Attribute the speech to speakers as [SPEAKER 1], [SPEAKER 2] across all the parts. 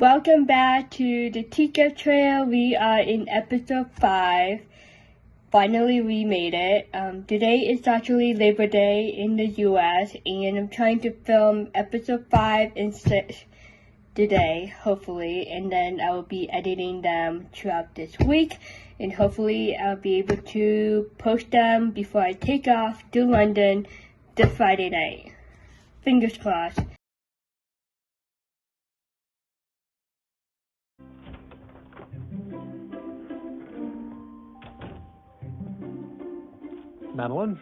[SPEAKER 1] Welcome back to the Teacup Trail. We are in episode 5. Finally, we made it. Today is actually Labor Day in the US, and I'm trying to film episode 5 and 6 today, hopefully, and then I will be editing them throughout this week, and hopefully I'll be able to post them before I take off to London this Friday night. Fingers crossed.
[SPEAKER 2] Madeline?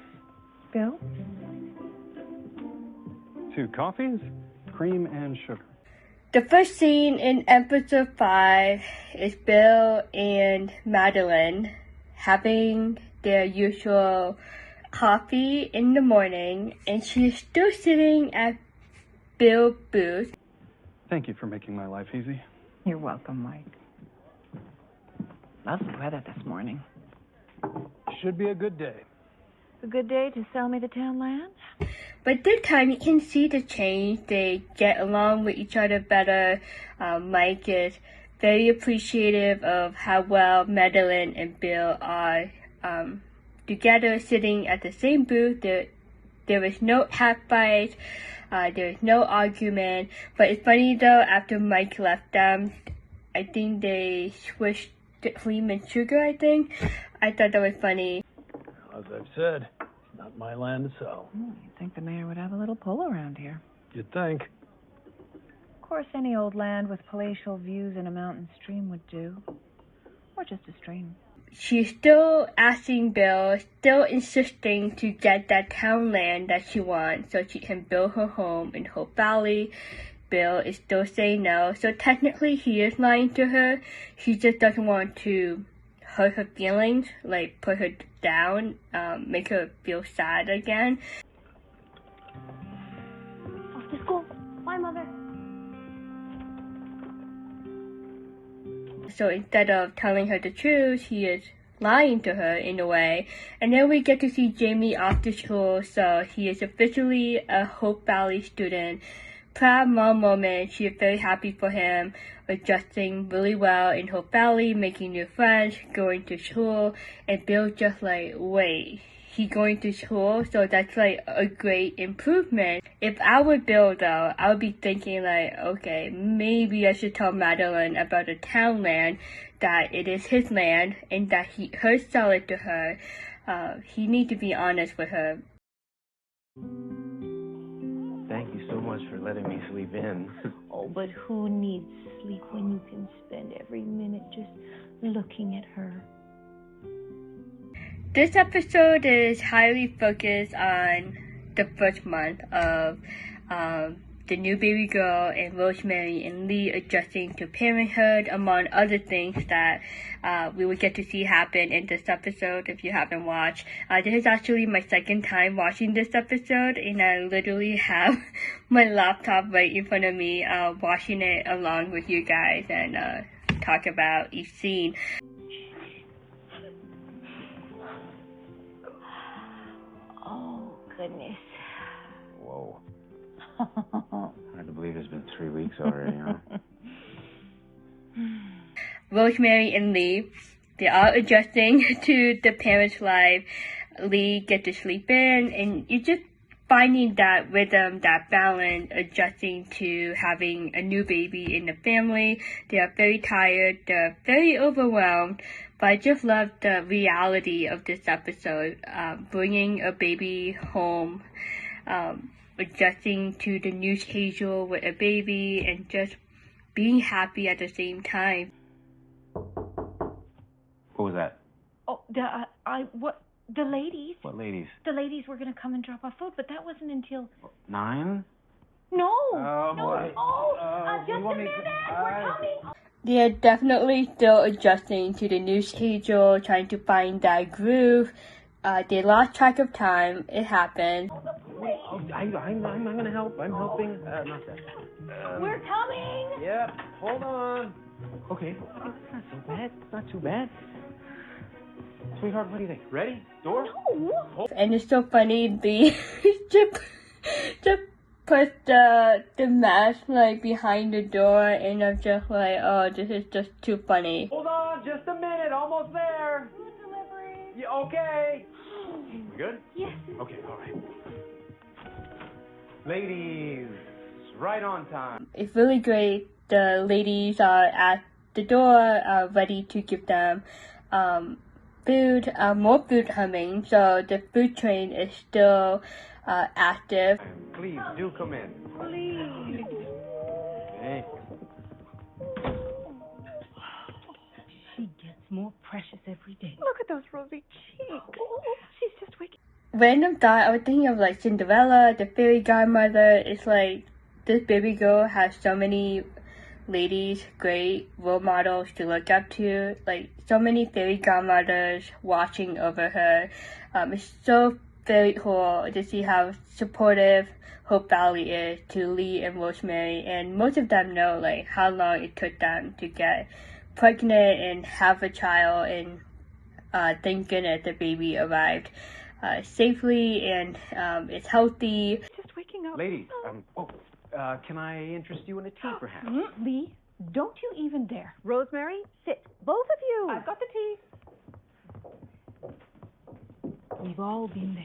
[SPEAKER 3] Bill?
[SPEAKER 2] 2 coffees, cream and sugar.
[SPEAKER 1] The first scene in episode 5 is Bill and Madeline having their usual coffee in the morning, and she's still sitting at Bill's booth.
[SPEAKER 2] Thank you for making my life easy.
[SPEAKER 3] You're welcome, Mike. Lovely weather this morning.
[SPEAKER 2] Should be a good day.
[SPEAKER 3] A good day to sell me the town land?
[SPEAKER 1] But this time you can see the change. They get along with each other better. Mike is very appreciative of how well Madeline and Bill are together, sitting at the same booth. There is no hat fight. There is no argument. But it's funny though, after Mike left them, I think they switched to cream and sugar, I think. I thought that was funny.
[SPEAKER 2] As I've said, it's not my land to sell.
[SPEAKER 3] You'd think the mayor would have a little pull around here.
[SPEAKER 2] You'd think.
[SPEAKER 3] Of course, any old land with palatial views and a mountain stream would do. Or just a stream.
[SPEAKER 1] She's still asking Bill, still insisting to get that town land that she wants so she can build her home in Hope Valley. Bill is still saying no, so technically he is lying to her. She just doesn't want to hurt her feelings, like put her down, make her feel sad again.
[SPEAKER 4] Off to school. Bye, Mother.
[SPEAKER 1] So instead of telling her the truth, he is lying to her in a way. And then we get to see Jamie off to school, so he is officially a Hope Valley student. Proud mom moment. She is very happy for him, adjusting really well in Hope Valley, making new friends, going to school, and Bill just like, wait, he going to school? So that's like a great improvement. If I were Bill though, I would be thinking like, okay, maybe I should tell Madeline about the town land, that it is his land, and that her sell it to her. He need to be honest with her.
[SPEAKER 5] Thank you so much for letting me sleep in.
[SPEAKER 4] Oh, but who needs sleep when you can spend every minute just looking at her?
[SPEAKER 1] This episode is highly focused on the first month of the new baby girl and Rosemary and Lee adjusting to parenthood, among other things that we will get to see happen in this episode if you haven't watched. This is actually my second time watching this episode, and I literally have my laptop right in front of me watching it along with you guys and talk about each scene.
[SPEAKER 4] Oh, goodness.
[SPEAKER 5] Whoa. Hard to believe it's been 3 weeks already, huh?
[SPEAKER 1] Rosemary and Lee, they are adjusting to the parents' life. Lee get to sleep in, and you're just finding that rhythm, that balance, adjusting to having a new baby in the family. They are very tired, they're very overwhelmed, but I just love the reality of this episode, bringing a baby home, adjusting to the new schedule with a baby, and just being happy at the same time.
[SPEAKER 5] What was that?
[SPEAKER 4] Oh, the ladies.
[SPEAKER 5] What ladies?
[SPEAKER 4] The ladies were going to come and drop off food, but that wasn't until...
[SPEAKER 5] 9?
[SPEAKER 4] No.
[SPEAKER 5] Oh,
[SPEAKER 4] no.
[SPEAKER 5] boy.
[SPEAKER 4] Just a minute. We're coming.
[SPEAKER 1] They are definitely still adjusting to the new schedule, trying to find that groove. They lost track of time. It happened.
[SPEAKER 5] Oh, I'm going to help. I'm helping. Not that.
[SPEAKER 4] We're coming.
[SPEAKER 5] Yep. Hold on. Okay. Not so bad. Not too bad. Sweetheart, what do you think? Ready? Door?
[SPEAKER 4] No.
[SPEAKER 1] And it's so funny, the put the mask like behind the door, and I'm just like, oh, this is just too funny.
[SPEAKER 5] Hold on, just a minute, almost there.
[SPEAKER 3] Food delivery.
[SPEAKER 5] Yeah, okay. We good?
[SPEAKER 4] Yes.
[SPEAKER 5] Okay, all right. Ladies, right on time.
[SPEAKER 1] It's really great. The ladies are at the door, ready to give them food, more food coming. So the food train is still active.
[SPEAKER 5] Please do come in.
[SPEAKER 3] Please.
[SPEAKER 5] Hey.
[SPEAKER 4] She gets more precious every day.
[SPEAKER 3] Look at those rosy cheeks. She's just waking.
[SPEAKER 1] Random thought, I was thinking of like Cinderella, the fairy godmother. It's like this baby girl has so many ladies, great role models to look up to. Like so many fairy godmothers watching over her. It's so very cool to see how supportive Hope Valley is to Lee and Rosemary, and most of them know like how long it took them to get pregnant and have a child, and thank goodness the baby arrived safely and it's healthy.
[SPEAKER 3] Just waking up.
[SPEAKER 5] Ladies, can I interest you in a tea, perhaps?
[SPEAKER 3] Lee, don't you even dare. Rosemary, sit. Both of you. I've got the tea.
[SPEAKER 4] We've all been there.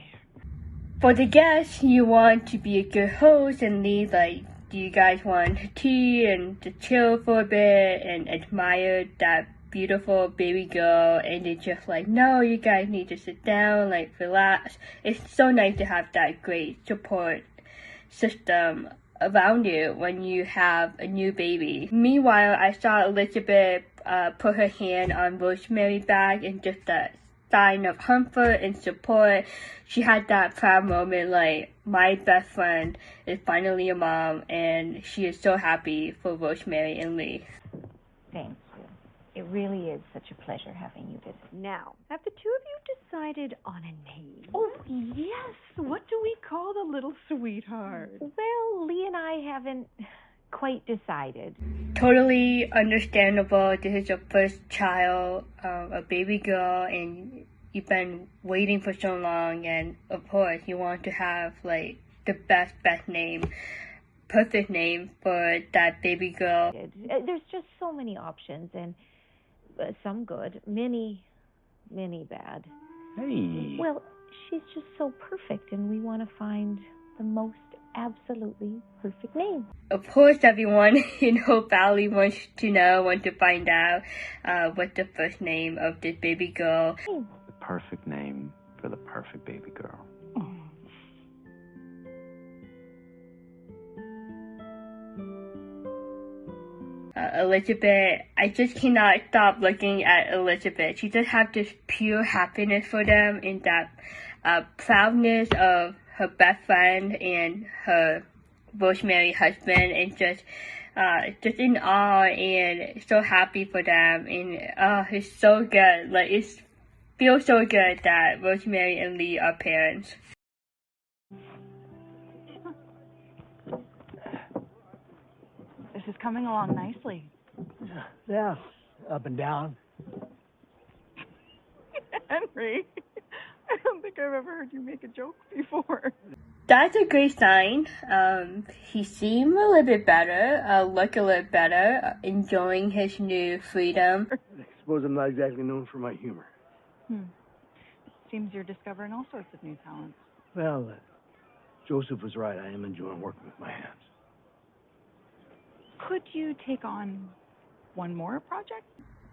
[SPEAKER 1] For the guests, you want to be a good host and leave like, do you guys want tea and to chill for a bit and admire that beautiful baby girl, and they're just like, no, you guys need to sit down, like relax. It's so nice to have that great support system around you when you have a new baby. Meanwhile, I saw Elizabeth put her hand on Rosemary's back and just that sign of comfort and support. She had that proud moment like, my best friend is finally a mom, and she is so happy for Rosemary and Lee.
[SPEAKER 6] Thank you. It really is such a pleasure having you visit.
[SPEAKER 3] Now, have the two of you decided on a name?
[SPEAKER 4] Oh, yes. What do we call the little sweetheart?
[SPEAKER 6] Well, Lee and I haven't quite decided.
[SPEAKER 1] Totally understandable. This is your first child, a baby girl, and you've been waiting for so long, and of course you want to have like the best name, perfect name for that baby girl.
[SPEAKER 6] There's just so many options, and some good, many bad.
[SPEAKER 2] Hey.
[SPEAKER 6] Well, she's just so perfect, and we want to find the most absolutely perfect name.
[SPEAKER 1] Of course, everyone in Hope Valley wants to find out what the first name of this baby girl.
[SPEAKER 2] The perfect name for the perfect baby girl.
[SPEAKER 1] Elizabeth, I just cannot stop looking at Elizabeth. She just have this pure happiness for them, and that proudness of her best friend and her Rosemary husband, and just in awe and so happy for them, and it's so good. Like it feels so good that Rosemary and Lee are parents.
[SPEAKER 3] This is coming along nicely.
[SPEAKER 2] Yeah, up and down.
[SPEAKER 3] Henry, I don't think I've ever heard you make a joke before.
[SPEAKER 1] That's a great sign. He seemed a little bit better, look a little better, enjoying his new freedom.
[SPEAKER 2] I suppose I'm not exactly known for my humor.
[SPEAKER 3] Seems you're discovering all sorts of new talents.
[SPEAKER 2] Well, Joseph was right. I am enjoying working with my hands.
[SPEAKER 3] Could you take on one more project?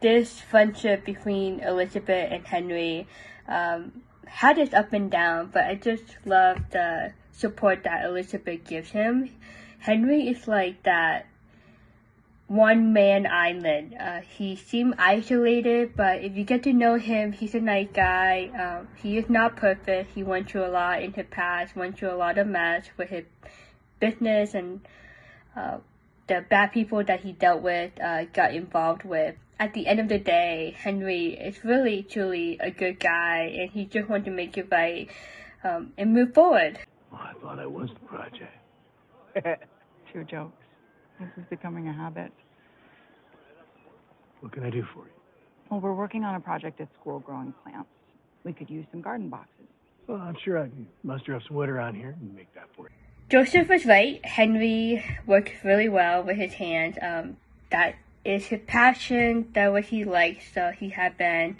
[SPEAKER 1] This friendship between Elizabeth and Henry had its up and down, but I just love the support that Elizabeth gives him. Henry is like that one-man island. He seemed isolated, but if you get to know him, he's a nice guy. He is not perfect. He went through a lot in his past, went through a lot of mess with his business, and the bad people that he dealt with, got involved with. At the end of the day, Henry is really, truly a good guy, and he just wants to make it right and move forward.
[SPEAKER 2] Well, I thought I was the project.
[SPEAKER 3] Two jokes. This is becoming a habit.
[SPEAKER 2] What can I do for you?
[SPEAKER 3] Well, we're working on a project at school growing plants. We could use some garden boxes.
[SPEAKER 2] Well, I'm sure I can muster up some wood around here and make that for you.
[SPEAKER 1] Joseph was right. Henry works really well with his hands. That is his passion. That what he likes. So he had been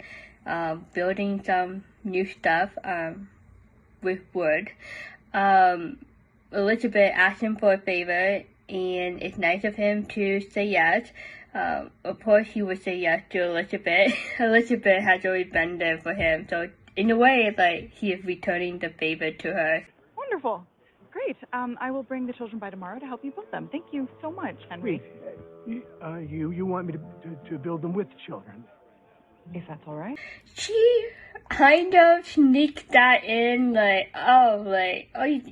[SPEAKER 1] building some new stuff with wood. Elizabeth asked him for a favor, and it's nice of him to say yes. Of course, he would say yes to Elizabeth. Elizabeth has always been there for him, so in a way, it's like he is returning the favor to her.
[SPEAKER 7] Wonderful. Great. I will bring the children by tomorrow to help you build them. Thank you so much, Henry.
[SPEAKER 2] Wait, you want me to build them with the children?
[SPEAKER 7] If that's all right.
[SPEAKER 1] She kind of sneaked that in, like, oh,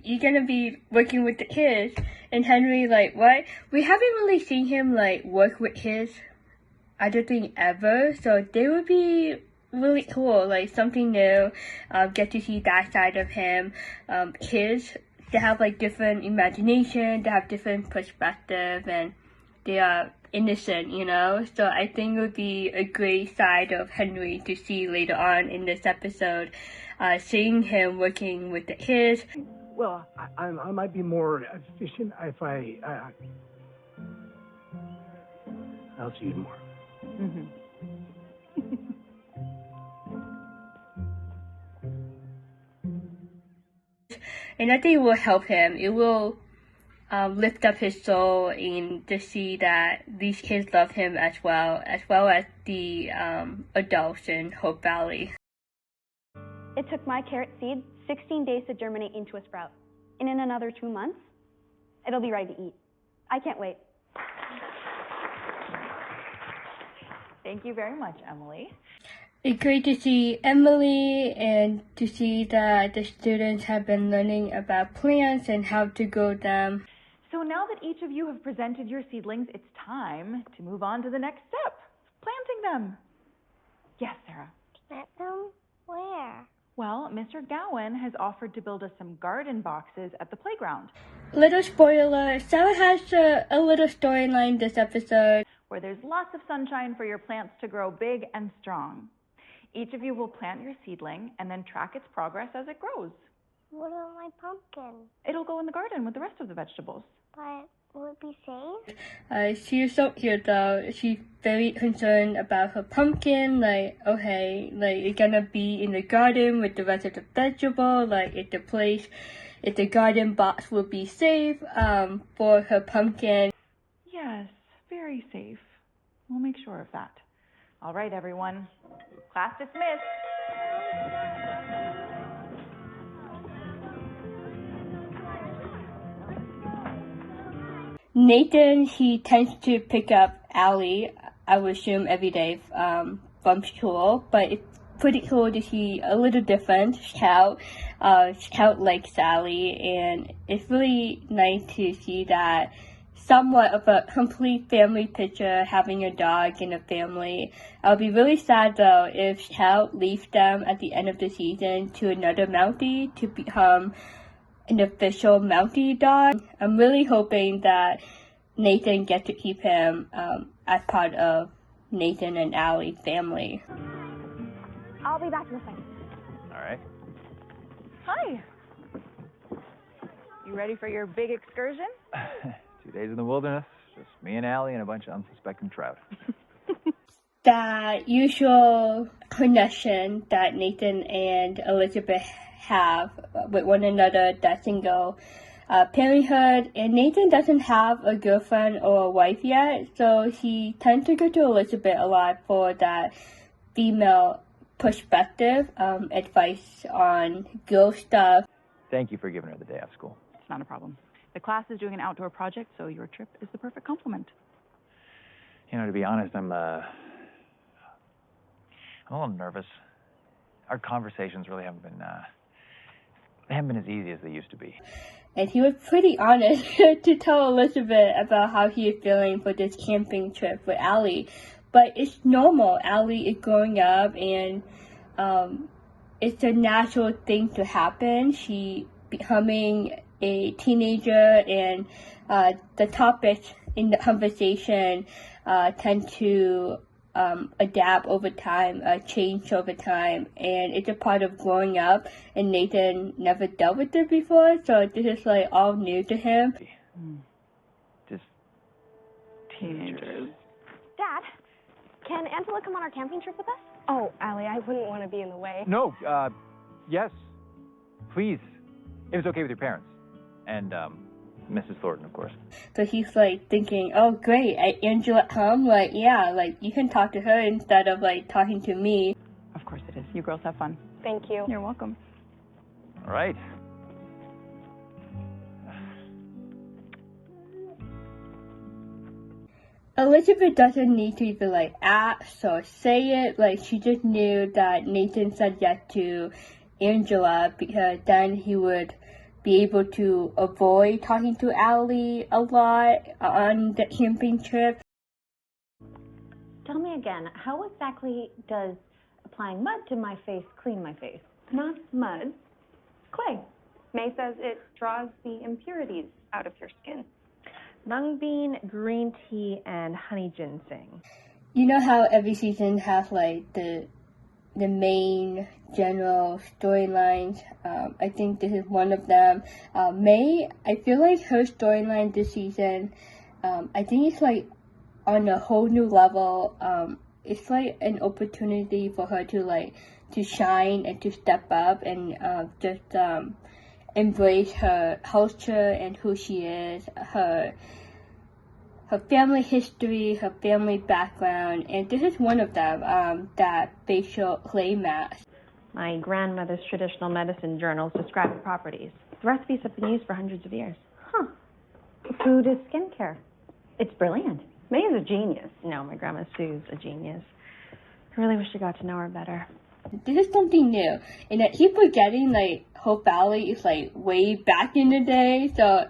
[SPEAKER 1] you're gonna be working with the kids. And Henry, like, what? We haven't really seen him, like, work with kids, I don't think, ever. So they would be really cool, like, something new. Get to see that side of him. Kids, they have, like, different imagination, they have different perspective, and they are innocent, you know? So I think it would be a great side of Henry to see later on in this episode, seeing him working with the kids.
[SPEAKER 2] Well, I might be more efficient if I'll see you tomorrow.
[SPEAKER 7] Mm-hmm.
[SPEAKER 1] And I think it will help him. It will lift up his soul and to see that these kids love him as well as the adults in Hope Valley.
[SPEAKER 8] It took my carrot seed 16 days to germinate into a sprout. And in another 2 months, it'll be ready to eat. I can't wait.
[SPEAKER 7] Thank you very much, Emily.
[SPEAKER 1] It's great to see Emily and to see that the students have been learning about plants and how to grow them.
[SPEAKER 7] So now that each of you have presented your seedlings, it's time to move on to the next step, planting them. Yes, Sarah?
[SPEAKER 9] Plant them? Where?
[SPEAKER 7] Well, Mr. Gowan has offered to build us some garden boxes at the playground.
[SPEAKER 1] Little spoiler, Sarah has a little storyline this episode,
[SPEAKER 7] where there's lots of sunshine for your plants to grow big and strong. Each of you will plant your seedling and then track its progress as it grows.
[SPEAKER 9] What about my pumpkin?
[SPEAKER 7] It'll go in the garden with the rest of the vegetables.
[SPEAKER 9] But will it be safe?
[SPEAKER 1] She's so cute though. She's very concerned about her pumpkin, like, okay, like, it's gonna be in the garden with the rest of the vegetable, like, if the garden box will be safe, for her pumpkin.
[SPEAKER 7] Yes, very safe. We'll make sure of that. All right, everyone. Class dismissed.
[SPEAKER 1] Nathan, he tends to pick up Allie, I would assume every day, from school, but it's pretty cool to see a little different Scout. Scout likes Allie, and it's really nice to see that somewhat of a complete family picture, having a dog in a family. I'll be really sad though if Scout leaves them at the end of the season to another Mountie to become an official Mountie dog. I'm really hoping that Nathan gets to keep him as part of Nathan and Allie family.
[SPEAKER 8] I'll be back in a second.
[SPEAKER 5] All right.
[SPEAKER 7] Hi. You ready for your big excursion?
[SPEAKER 5] 2 days in the wilderness, just me and Allie and a bunch of unsuspecting trout.
[SPEAKER 1] That usual connection that Nathan and Elizabeth have with one another, that single parenthood, and Nathan doesn't have a girlfriend or a wife yet, so he tends to go to Elizabeth a lot for that female perspective, advice on girl stuff.
[SPEAKER 5] Thank you for giving her the day off school.
[SPEAKER 7] It's not a problem. The class is doing an outdoor project, so your trip is the perfect complement.
[SPEAKER 5] You know, to be honest, I'm a little nervous. Our conversations really haven't been as easy as they used to be.
[SPEAKER 1] And he was pretty honest to tell Elizabeth about how he is feeling for this camping trip with Allie. But it's normal. Allie is growing up, and it's a natural thing to happen. She becoming a teenager, and the topics in the conversation tend to adapt over time, change over time, and it's a part of growing up, and Nathan never dealt with it before, so this is like all new to him.
[SPEAKER 5] Just teenagers.
[SPEAKER 8] Dad, can Angela come on our camping trip with us? Oh, Allie, I wouldn't want to be in the way.
[SPEAKER 5] No, yes. Please. If it's okay with your parents. And, Mrs. Thornton, of course.
[SPEAKER 1] So he's like thinking, oh great, Angela at home? Like, yeah, like you can talk to her instead of like talking to me.
[SPEAKER 7] Of course it is. You girls have fun.
[SPEAKER 8] Thank you.
[SPEAKER 7] You're welcome.
[SPEAKER 5] All right.
[SPEAKER 1] Elizabeth doesn't need to even like ask or say it, like she just knew that Nathan said yes to Angela because then he would be able to avoid talking to Allie a lot on the camping trip.
[SPEAKER 6] Tell me again, how exactly does applying mud to my face clean my face?
[SPEAKER 8] Not mud, clay. May says it draws the impurities out of your skin.
[SPEAKER 3] Mung bean, green tea, and honey ginseng.
[SPEAKER 1] You know how every season has like the main general storylines. I think this is one of them. May, I feel like her storyline this season, I think it's like on a whole new level. It's like an opportunity for her to shine and to step up and just embrace her culture and who she is, her family history, her family background, and this is one of them, that facial clay mask.
[SPEAKER 3] My grandmother's traditional medicine journals describe the properties. The recipes have been used for hundreds of years.
[SPEAKER 6] Huh. Food is skincare. It's brilliant. May is a genius.
[SPEAKER 3] No, my grandma Sue's a genius. I really wish I got to know her better.
[SPEAKER 1] This is something new, and I keep forgetting like Hope Valley is like way back in the day, so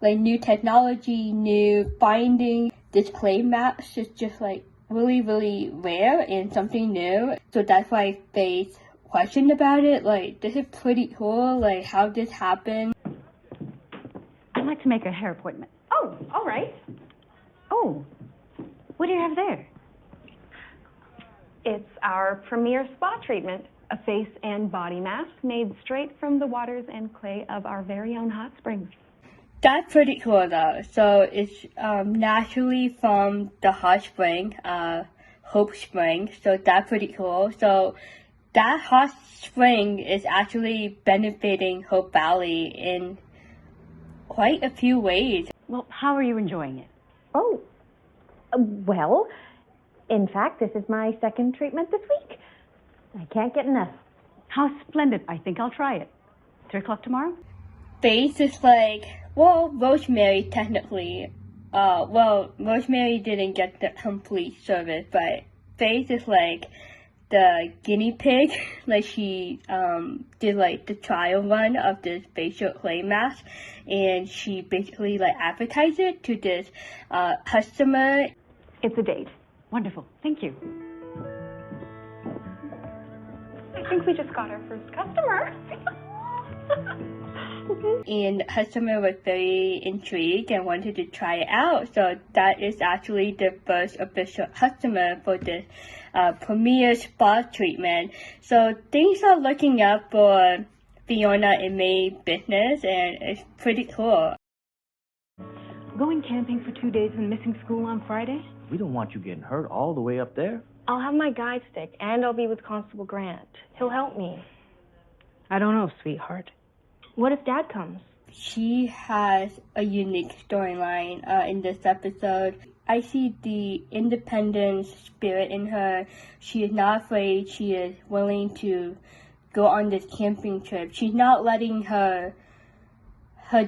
[SPEAKER 1] like new technology, new finding. This clay mask is just like really, really rare and something new. So that's why Faith questioned about it. Like, this is pretty cool. Like, how this happened.
[SPEAKER 6] I'd like to make a hair appointment.
[SPEAKER 8] Oh, all right.
[SPEAKER 6] Oh, what do you have there?
[SPEAKER 8] It's our premier spa treatment, a face and body mask made straight from the waters and clay of our very own hot springs.
[SPEAKER 1] That's pretty cool though. So it's naturally from the hot spring, Hope Spring. So that's pretty cool. So that hot spring is actually benefiting Hope Valley in quite a few ways.
[SPEAKER 6] Well, how are you enjoying it? Oh, well, in fact, this is my second treatment this week. I can't get enough.
[SPEAKER 7] How splendid. I think I'll try it. 3 o'clock tomorrow?
[SPEAKER 1] Faith is like, well, Rosemary technically. Rosemary didn't get the complete service, but Faith is like the guinea pig. Like she did like the trial run of this facial clay mask, and she basically like advertised it to this customer.
[SPEAKER 7] It's a date. Wonderful. Thank you.
[SPEAKER 8] I think we just got our first customer.
[SPEAKER 1] And the customer was very intrigued and wanted to try it out. So that is actually the first official customer for this premier spa treatment. So things are looking up for Fiona and May business, and it's pretty cool.
[SPEAKER 7] Going camping for 2 days and missing school on Friday?
[SPEAKER 10] We don't want you getting hurt all the way up there.
[SPEAKER 3] I'll have my guide stick, and I'll be with Constable Grant. He'll help me.
[SPEAKER 7] I don't know, sweetheart.
[SPEAKER 3] What if Dad comes?
[SPEAKER 1] She has a unique storyline in this episode. I see the independent spirit in her. She is not afraid. She is willing to go on this camping trip. She's not letting her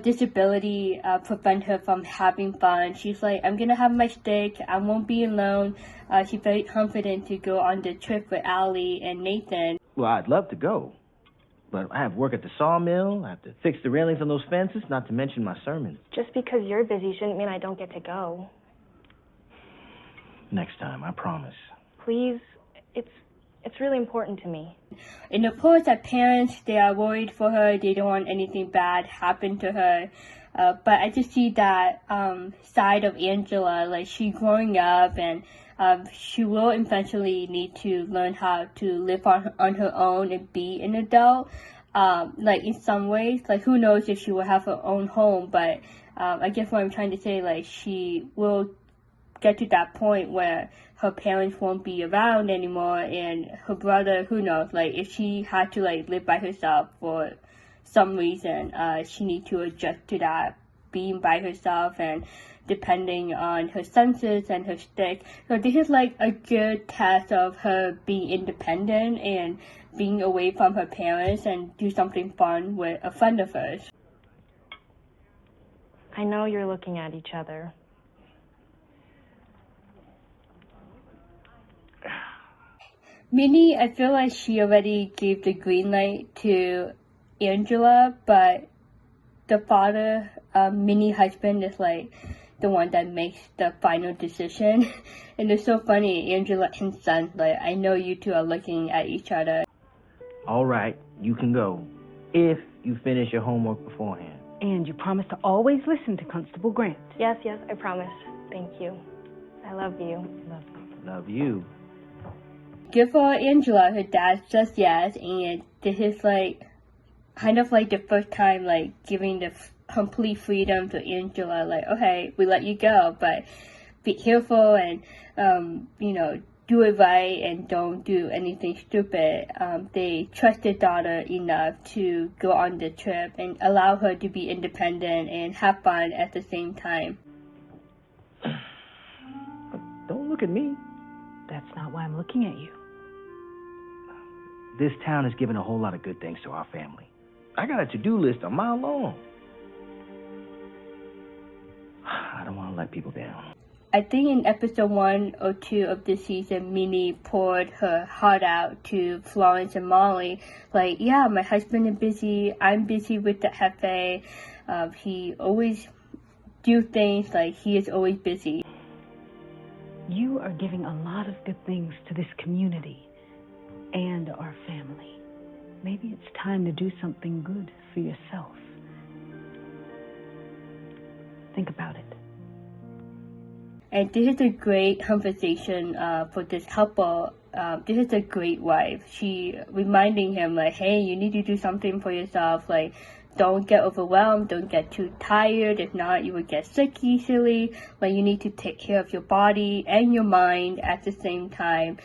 [SPEAKER 1] disability prevent her from having fun. She's like, I'm gonna have my stick. I won't be alone. She's very confident to go on the trip with Allie and Nathan.
[SPEAKER 10] Well, I'd love to go, but I have work at the sawmill. I have to fix the railings on those fences, not to mention my sermons.
[SPEAKER 3] Just because you're busy shouldn't mean I don't get to go.
[SPEAKER 10] Next time, I promise.
[SPEAKER 3] Please, it's really important to me.
[SPEAKER 1] And of course, as parents, they are worried for her. They don't want anything bad happen to her. But I just see that side of Angela, like she growing up and she will eventually need to learn how to live on her own and be an adult. Like in some ways, like who knows if she will have her own home, but I guess what I'm trying to say, like she will get to that point where her parents won't be around anymore, and her brother, who knows, like if she had to like live by herself for some reason, she needs to adjust to that, being by herself and depending on her senses and her stick. So this is like a good test of her being independent and being away from her parents and do something fun with a friend of hers.
[SPEAKER 11] I know you're looking at each other.
[SPEAKER 1] Minnie, I feel like she already gave the green light to Angela, but the father, Minnie's husband, is like the one that makes the final decision. And it's so funny, Angela and son, like, I know you two are looking at each other.
[SPEAKER 10] All right, you can go, if you finish your homework beforehand.
[SPEAKER 12] And you promise to always listen to Constable Grant.
[SPEAKER 11] Yes, I promise. Thank you. I love you.
[SPEAKER 10] Love you.
[SPEAKER 1] Good for Angela, her dad says yes, and this is like, kind of like the first time, like, giving the complete freedom to Angela, like, okay, we let you go, but be careful and, do it right and don't do anything stupid. They trust their daughter enough to go on the trip and allow her to be independent and have fun at the same time.
[SPEAKER 5] Don't look at me.
[SPEAKER 12] That's not why I'm looking at you.
[SPEAKER 10] This town has given a whole lot of good things to our family. I got a to-do list a mile long. I don't want to let people down.
[SPEAKER 1] I think in episode 1 or 2 of this season, Minnie poured her heart out to Florence and Molly. Like, yeah, my husband is busy. I'm busy with the Hefe. He always do things, like he is always busy.
[SPEAKER 12] You are giving a lot of good things to this community and our family. Maybe it's time to do something good for yourself. Think about it.
[SPEAKER 1] And this is a great conversation for this couple. This is a great wife. She reminding him, like, hey, you need to do something for yourself. Like, don't get overwhelmed. Don't get too tired. If not, you will get sick easily. Like, you need to take care of your body and your mind at the same time.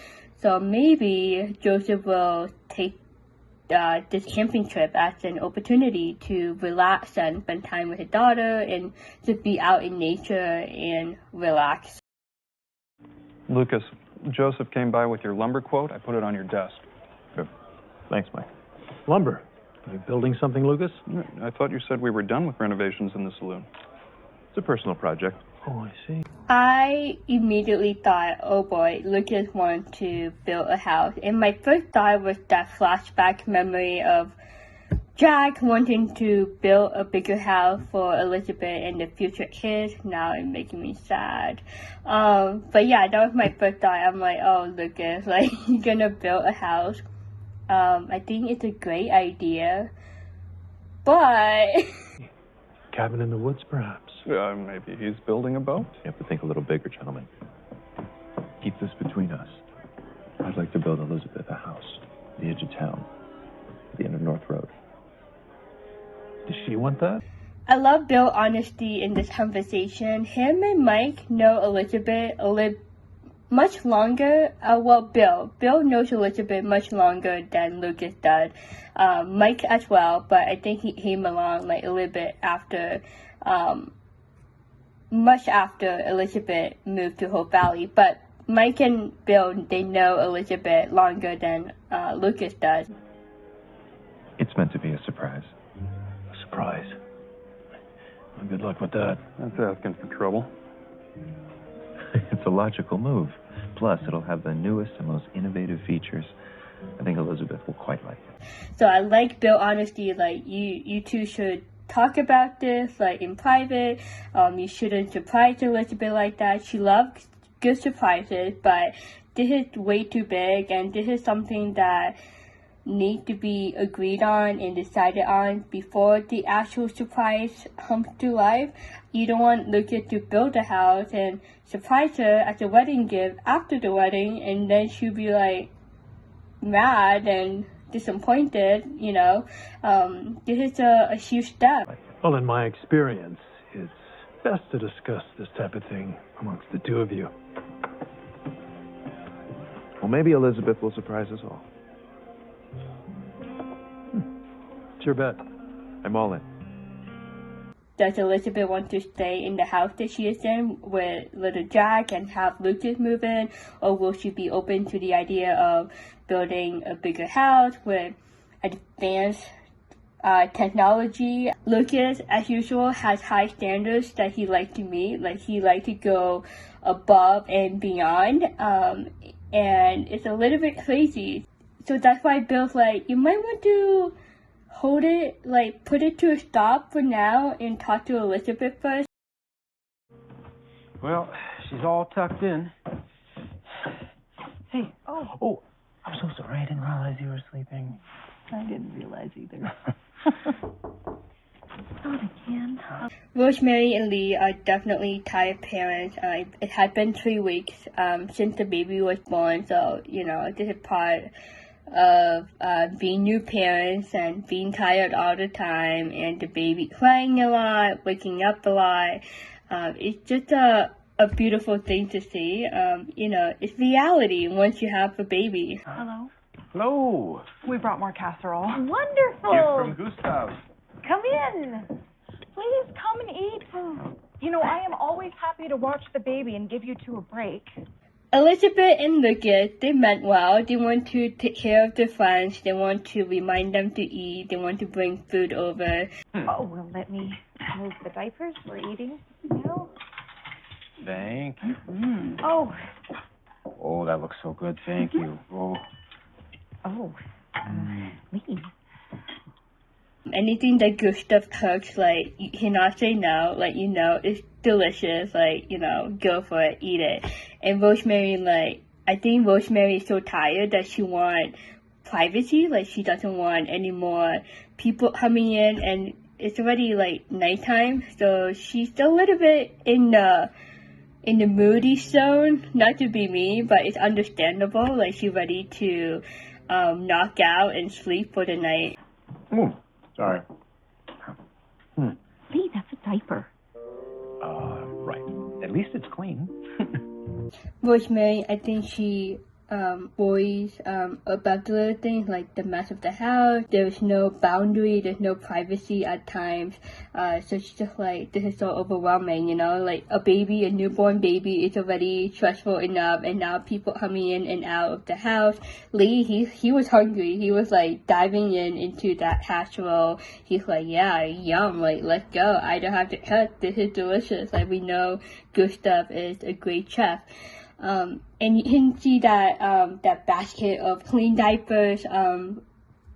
[SPEAKER 1] So maybe Joseph will take this camping trip as an opportunity to relax and spend time with his daughter and to be out in nature and relax.
[SPEAKER 13] Lucas, Joseph came by with your lumber quote. I put it on your desk.
[SPEAKER 2] Good. Thanks, Mike. Lumber. Are you building something, Lucas?
[SPEAKER 13] I thought you said we were done with renovations in the saloon.
[SPEAKER 2] It's a personal project. Oh, I see.
[SPEAKER 1] I immediately thought, oh boy, Lucas wants to build a house. And my first thought was that flashback memory of Jack wanting to build a bigger house for Elizabeth and the future kids. Now it's making me sad. But yeah, that was my first thought. I'm like, oh, Lucas, like, you're gonna build a house. I think it's a great idea. But...
[SPEAKER 2] Cabin in the woods, perhaps.
[SPEAKER 13] Maybe he's building a boat.
[SPEAKER 14] You have to think a little bigger, gentlemen. Keep this between us. I'd like to build Elizabeth a house at the edge of town, at the end of North Road.
[SPEAKER 2] Does she want that?
[SPEAKER 1] I love Bill's honesty in this conversation. Him and Mike know Elizabeth a little much longer. Bill knows Elizabeth much longer than Lucas does. Mike as well, but I think he came along like a little bit after, much after Elizabeth moved to Hope Valley. But Mike and Bill, they know Elizabeth longer than Lucas does.
[SPEAKER 14] It's meant to be a surprise.
[SPEAKER 2] A surprise? Well, good luck with that.
[SPEAKER 13] That's asking for trouble.
[SPEAKER 14] It's a logical move. Plus, it'll have the newest and most innovative features. I think Elizabeth will quite like it.
[SPEAKER 1] So I like Bill's honesty. Like, you two should talk about this, like, in private. You shouldn't surprise Elizabeth like that. She loves good surprises, but this is way too big, and this is something that need to be agreed on and decided on before the actual surprise comes to life. You don't want Lucas to build a house and surprise her as a wedding gift after the wedding, and then she'll be like mad and disappointed, you know. This is a huge step.
[SPEAKER 2] Well, in my experience, it's best to discuss this type of thing amongst the two of you.
[SPEAKER 14] Well, maybe Elizabeth will surprise us all.
[SPEAKER 2] It's your bet.
[SPEAKER 14] I'm all in.
[SPEAKER 1] Does Elizabeth want to stay in the house that she is in with little Jack and have Lucas move in, or will she be open to the idea of building a bigger house with advanced technology? Lucas, as usual, has high standards that he likes to meet. Like, he likes to go above and beyond, and it's a little bit crazy. So that's why Bill's like, you might want to hold it, like, put it to a stop for now and talk to Elizabeth first.
[SPEAKER 5] Well, she's all tucked in. Hey, oh, I'm so sorry. I didn't realize you were sleeping.
[SPEAKER 12] I didn't realize either.
[SPEAKER 3] Not again.
[SPEAKER 1] Rosemary and Lee are definitely tired parents. It had been 3 weeks since the baby was born, so, you know, this is part of being new parents and being tired all the time, and the baby crying a lot, waking up a lot. It's just a beautiful thing to see. You know, it's reality once you have a baby.
[SPEAKER 7] Hello.
[SPEAKER 5] Hello.
[SPEAKER 7] We brought more casserole.
[SPEAKER 3] Wonderful.
[SPEAKER 5] Gift from Gustav.
[SPEAKER 3] Come in.
[SPEAKER 7] Please come and eat. You know, I am always happy to watch the baby and give you two a break.
[SPEAKER 1] Elizabeth and Lucas, they meant well. They want to take care of their friends. They want to remind them to eat. They want to bring food over.
[SPEAKER 3] Oh, well, let me move the diapers. We're eating now.
[SPEAKER 5] Thank you.
[SPEAKER 3] Oh.
[SPEAKER 5] Oh, that looks so good. Thank you. Oh.
[SPEAKER 3] Oh. Me.
[SPEAKER 1] Anything that Gustav cooks, like, you cannot say no. Like, you know, it's delicious. Like, you know, go for it, eat it. And Rosemary, like, I think Rosemary is so tired that she wants privacy. Like, she doesn't want any more people coming in, and it's already, like, nighttime. So she's a little bit in the moody zone. Not to be mean, but it's understandable. Like, she's ready to knock out and sleep for the night.
[SPEAKER 14] Sorry.
[SPEAKER 3] Lee, that's a diaper.
[SPEAKER 5] Right. At least it's clean.
[SPEAKER 1] Rosemary, I think she worries about the little things like the mess of the house. There's no boundary, there's no privacy at times. So she's just like, this is so overwhelming, you know? Like, a newborn baby is already stressful enough, and now people coming in and out of the house. Lee, he was hungry. He was like diving into that casserole. He's like, yeah, yum, like, let's go. I don't have to cook. This is delicious. Like, we know Gustav is a great chef. And you can see that that basket of clean diapers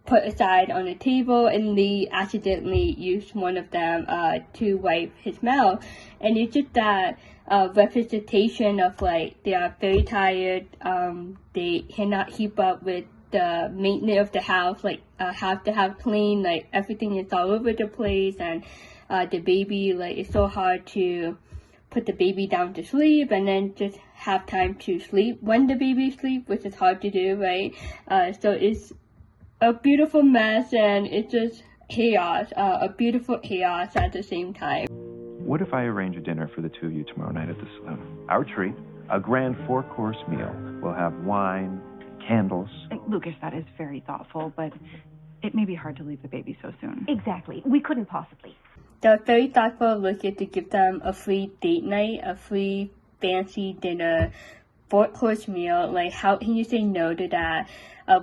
[SPEAKER 1] put aside on the table, and Lee accidentally used one of them to wipe his mouth. And it's just that representation of, like, they are very tired, they cannot keep up with the maintenance of the house, like, have to have clean, like, everything is all over the place, and the baby, like, it's so hard to put the baby down to sleep and then just have time to sleep when the baby sleeps, which is hard to do, right? So it's a beautiful mess, and it's just chaos, a beautiful chaos at the same time.
[SPEAKER 14] What if I arrange a dinner for the two of you tomorrow night at the saloon? Our treat, a grand 4-course meal. We'll have wine, candles.
[SPEAKER 7] Lucas, that is very thoughtful, but it may be hard to leave the baby so soon.
[SPEAKER 3] Exactly. We couldn't possibly.
[SPEAKER 1] They're very thoughtful of Lucas to give them a free date night, a free fancy dinner, 4-course meal. Like, how can you say no to that?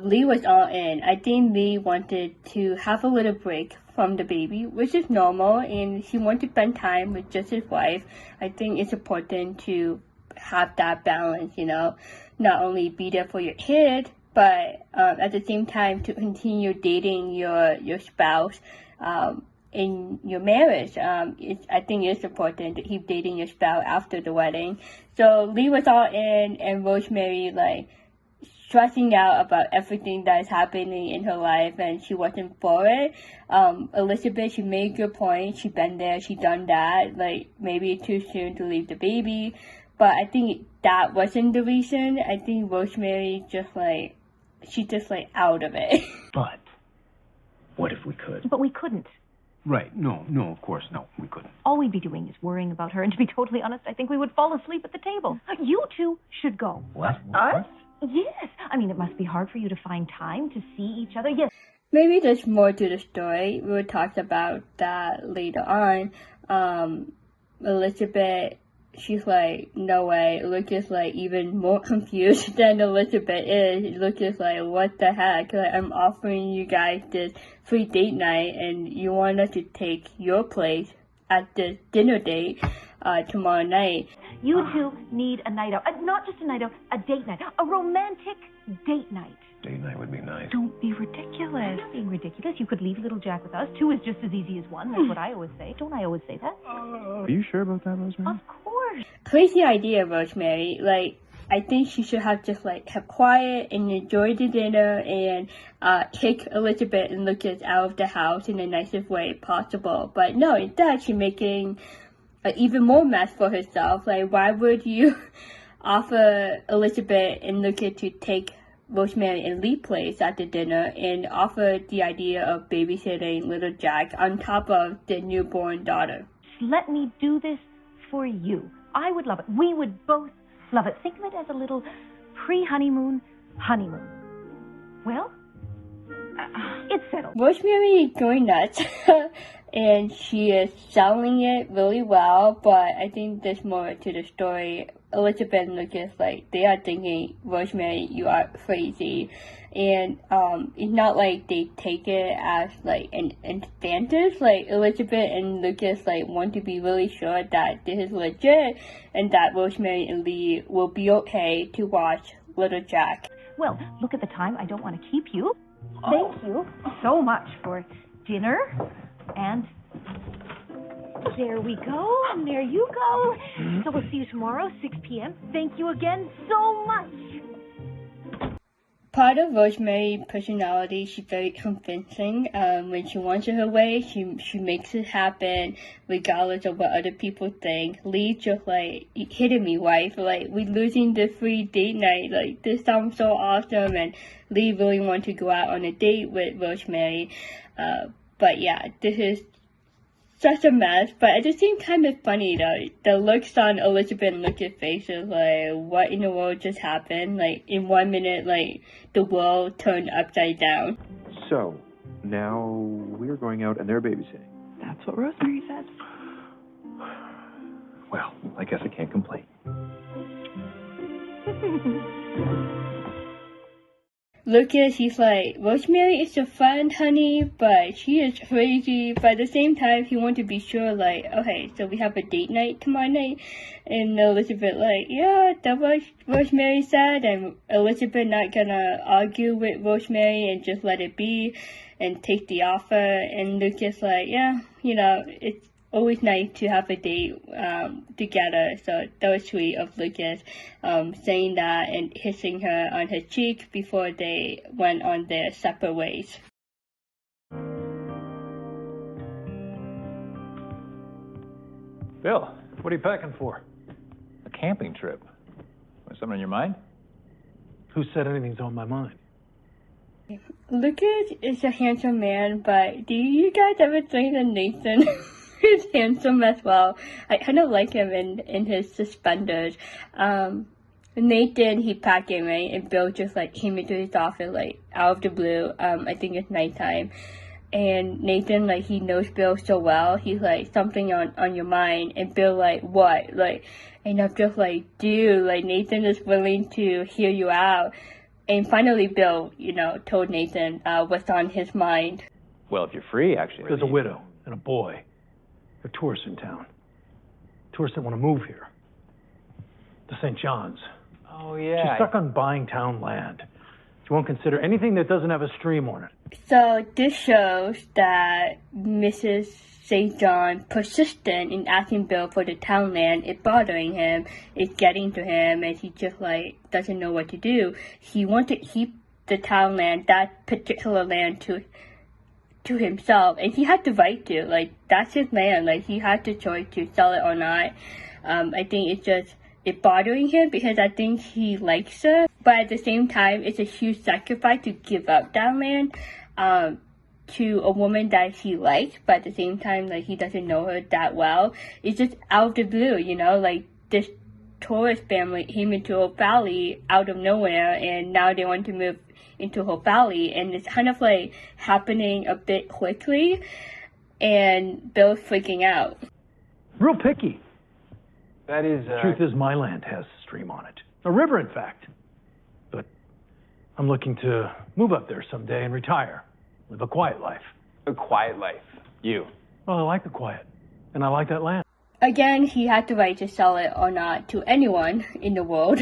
[SPEAKER 1] Lee was all in. I think Lee wanted to have a little break from the baby, which is normal, and he wanted to spend time with just his wife. I think it's important to have that balance, you know, not only be there for your kid, but at the same time to continue dating your spouse in your marriage. I think it's important to keep dating your spouse after the wedding. So Lee was all in, and Rosemary, like, stressing out about everything that is happening in her life, and she wasn't for it. Elizabeth, she made a good point. She been there, she done that. Like, maybe too soon to leave the baby. But I think that wasn't the reason. I think Rosemary she's just out of it.
[SPEAKER 14] But what if we could?
[SPEAKER 4] But we couldn't.
[SPEAKER 5] Right. No, of course, no, we couldn't.
[SPEAKER 4] All we'd be doing is worrying about her, and to be totally honest, I think we would fall asleep at the table. You two should go.
[SPEAKER 10] What?
[SPEAKER 4] Us? Yes. I mean, it must be hard for you to find time to see each other. Yes.
[SPEAKER 1] Maybe there's more to the story. We'll talk about that later on. Elizabeth, she's like, no way. Luke is even more confused than Elizabeth is. Luke is like, what the heck? Like, I'm offering you guys this free date night, and you want us to take your place at this dinner date tomorrow night.
[SPEAKER 4] You two need a night out. Not just a night out, a date night. A romantic date night.
[SPEAKER 14] Date night would be nice.
[SPEAKER 4] Don't be ridiculous. I'm not being ridiculous. You could leave little Jack with us. 2 is just as easy as 1. That's what I always say. Don't I always say that?
[SPEAKER 14] Are you sure about that, Rosemary?
[SPEAKER 4] Of course.
[SPEAKER 1] Crazy idea, Rosemary. I think she should have just have quiet and enjoy the dinner and take Elizabeth and Lucas out of the house in the nicest way possible. But no, instead she's making an even more mess for herself. Why would you offer Elizabeth and Lucas to take Rosemary and Lee place at the dinner and offer the idea of babysitting little Jack on top of the newborn daughter?
[SPEAKER 4] Let me do this for you. I would love it. We would both love it. Think of it as a little pre-honeymoon honeymoon. Well, it's settled.
[SPEAKER 1] Rosemary is going nuts, and she is selling it really well, but I think there's more to the story. Elizabeth and Lucas, they are thinking, Rosemary, you are crazy. And it's not like they take it as an advantage. Elizabeth and Lucas want to be really sure that this is legit and that Rosemary and Lee will be okay to watch little Jack.
[SPEAKER 4] Well, look at the time. I don't want to keep you. Thank you so much for dinner. And there we go. And there you go. So we'll see you tomorrow, 6 p.m. Thank you again so much.
[SPEAKER 1] Part of Rosemary's personality, she's very convincing. When she wants it her way, she makes it happen, regardless of what other people think. Lee just you kidding me, wife? We losing the free date night. This sounds so awesome, and Lee really wants to go out on a date with Rosemary. But yeah, this is such a mess, but at the same time it's funny though. The looks on Elizabeth and Lucas' faces, what in the world just happened? In 1 minute, the world turned upside down.
[SPEAKER 14] So, now we're going out and they're babysitting.
[SPEAKER 7] That's what Rosemary said.
[SPEAKER 14] Well, I guess I can't complain.
[SPEAKER 1] Lucas, he's like, Rosemary is a friend, honey, but she is crazy. But at the same time, he wants to be sure, okay, so we have a date night tomorrow night. And Elizabeth, yeah, that's what Rosemary said. And Elizabeth not gonna argue with Rosemary and just let it be and take the offer. And Lucas, yeah, it's always nice to have a date together. So that was sweet of Lucas saying that and kissing her on her cheek before they went on their separate ways.
[SPEAKER 2] Bill, what are you packing for?
[SPEAKER 15] A camping trip. Something on your mind?
[SPEAKER 2] Who said anything's on my mind?
[SPEAKER 1] Lucas is a handsome man, but do you guys ever think that Nathan is handsome as well? I kind of like him in his suspenders. Nathan, he packing, right? And Bill just came into his office out of the blue. I think it's nighttime. And Nathan, he knows Bill so well. He's something on your mind. And Bill, what? And I'm just dude, Nathan is willing to hear you out. And finally, Bill, told Nathan what's on his mind.
[SPEAKER 15] Well, if you're free, actually.
[SPEAKER 2] There's a widow and a boy. They're tourists in town. Tourists that want to move here. To St. John's.
[SPEAKER 15] Oh, yeah.
[SPEAKER 2] She's stuck on buying town land. She won't consider anything that doesn't have a stream on it.
[SPEAKER 1] So this shows that Mrs. St. John persistent in asking Bill for the town land. It's bothering him. It's getting to him, and he just like doesn't know what to do. He wants to keep the town land, that particular land, to himself, and he had the right to. Like, that's his land. Like, he had the choice to sell it or not. I think it's bothering him because I think he likes her, but at the same time, it's a huge sacrifice to give up that land to a woman that he likes, but at the same time, like, he doesn't know her that well. It's just out of the blue, you know, like, this tourist family came into Hope Valley out of nowhere, and now they want to move into Hope Valley, and it's kind of like happening a bit quickly, and Bill's freaking out.
[SPEAKER 2] Real picky.
[SPEAKER 5] That is,
[SPEAKER 2] The truth is, my land has a stream on it. A river, in fact. But I'm looking to move up there someday and retire. Live a quiet life.
[SPEAKER 5] A quiet life. You.
[SPEAKER 2] Well, I like the quiet. And I like that land.
[SPEAKER 1] Again, he had the right to sell it or not to anyone in the world.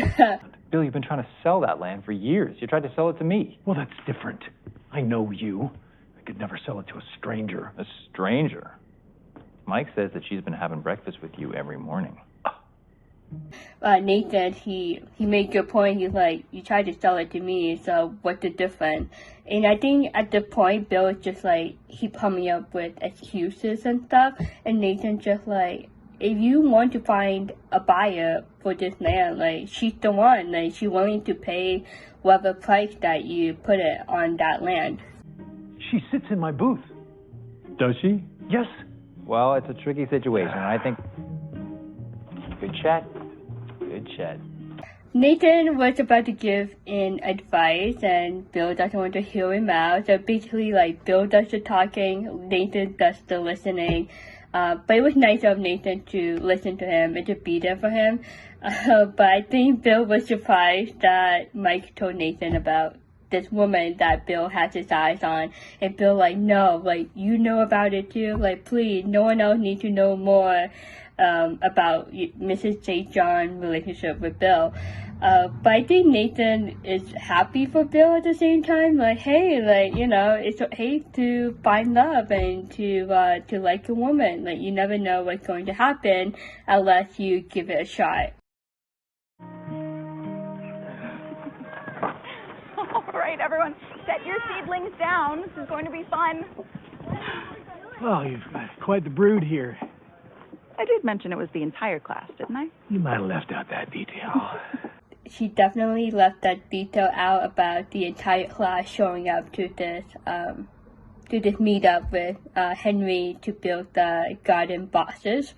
[SPEAKER 15] Bill, you've been trying to sell that land for years. You tried to sell it to me.
[SPEAKER 2] Well, that's different. I know you. I could never sell it to a stranger.
[SPEAKER 15] A stranger? Mike says that she's been having breakfast with you every morning.
[SPEAKER 1] Nathan, he made a good point. He's like, you tried to sell it to me, so what's the difference? And I think at the point, Bill is just like, he coming up with excuses and stuff, and Nathan just like, if you want to find a buyer for this land, like, she's the one. Like, she's willing to pay whatever price that you put it on that land.
[SPEAKER 2] She sits in my booth.
[SPEAKER 15] Does she?
[SPEAKER 2] Yes.
[SPEAKER 15] Well, it's a tricky situation, and I think... Good chat. Good chat.
[SPEAKER 1] Nathan was about to give in advice, and Bill doesn't want to hear him out. So basically, like, Bill does the talking, Nathan does the listening. But it was nice of Nathan to listen to him and to be there for him. But I think Bill was surprised that Mike told Nathan about this woman that Bill has his eyes on. And Bill like, no, like, you know about it too. Like, please, no one else needs to know more about Mrs. St. John's relationship with Bill. But I think Nathan is happy for Bill at the same time. Like, hey, like, you know, it's okay to find love and to like a woman. Like, you never know what's going to happen unless you give it a shot.
[SPEAKER 7] All right, everyone, set your seedlings down. This is going to be fun.
[SPEAKER 2] Well, you've got quite the brood here.
[SPEAKER 7] I did mention it was the entire class, didn't I?
[SPEAKER 2] You might have left out that detail.
[SPEAKER 1] She definitely left that detail out about the entire class showing up to this meetup with Henry to build the garden boxes.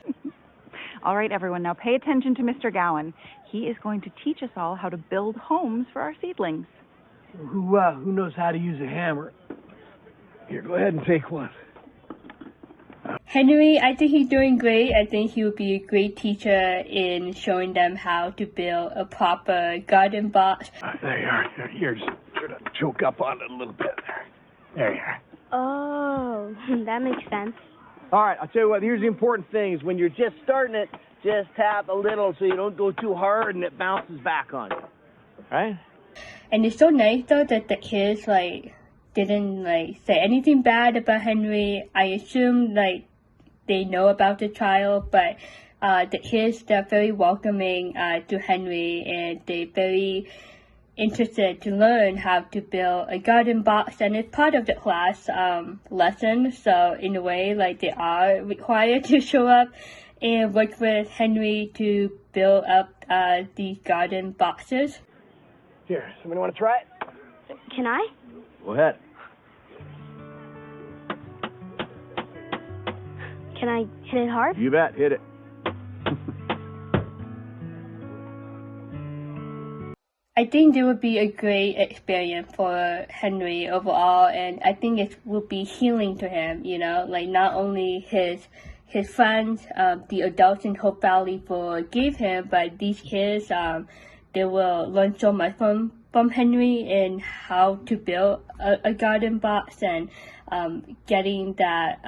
[SPEAKER 7] All right, everyone, now pay attention to Mr. Gowan. He is going to teach us all how to build homes for our seedlings.
[SPEAKER 5] Who knows how to use a hammer? Here, go ahead and take one.
[SPEAKER 1] Henry, I think he's doing great. I think he would be a great teacher in showing them how to build a proper garden box.
[SPEAKER 5] There you are. Here, just sort of choke up on it a little bit. There you are.
[SPEAKER 9] Oh, that makes sense.
[SPEAKER 10] All right, I'll tell you what, here's the important thing is when you're just starting it, just tap a little so you don't go too hard and it bounces back on you. Right?
[SPEAKER 1] And it's so nice, though, that the kids, like, didn't, like, say anything bad about Henry. I assume, like, they know about the child, but the kids, they're very welcoming to Henry, and they're very interested to learn how to build a garden box, and it's part of the class lesson, so in a way, like, they are required to show up and work with Henry to build up these garden boxes.
[SPEAKER 10] Here, somebody want to try it?
[SPEAKER 9] Can I?
[SPEAKER 10] Go ahead.
[SPEAKER 9] Can I hit it hard?
[SPEAKER 10] You bet, hit it.
[SPEAKER 1] I think it would be a great experience for Henry overall, and I think it would be healing to him, you know, like not only his friends, the adults in Hope Valley forgave him, but these kids, they will learn so much from Henry and how to build a garden box, and getting that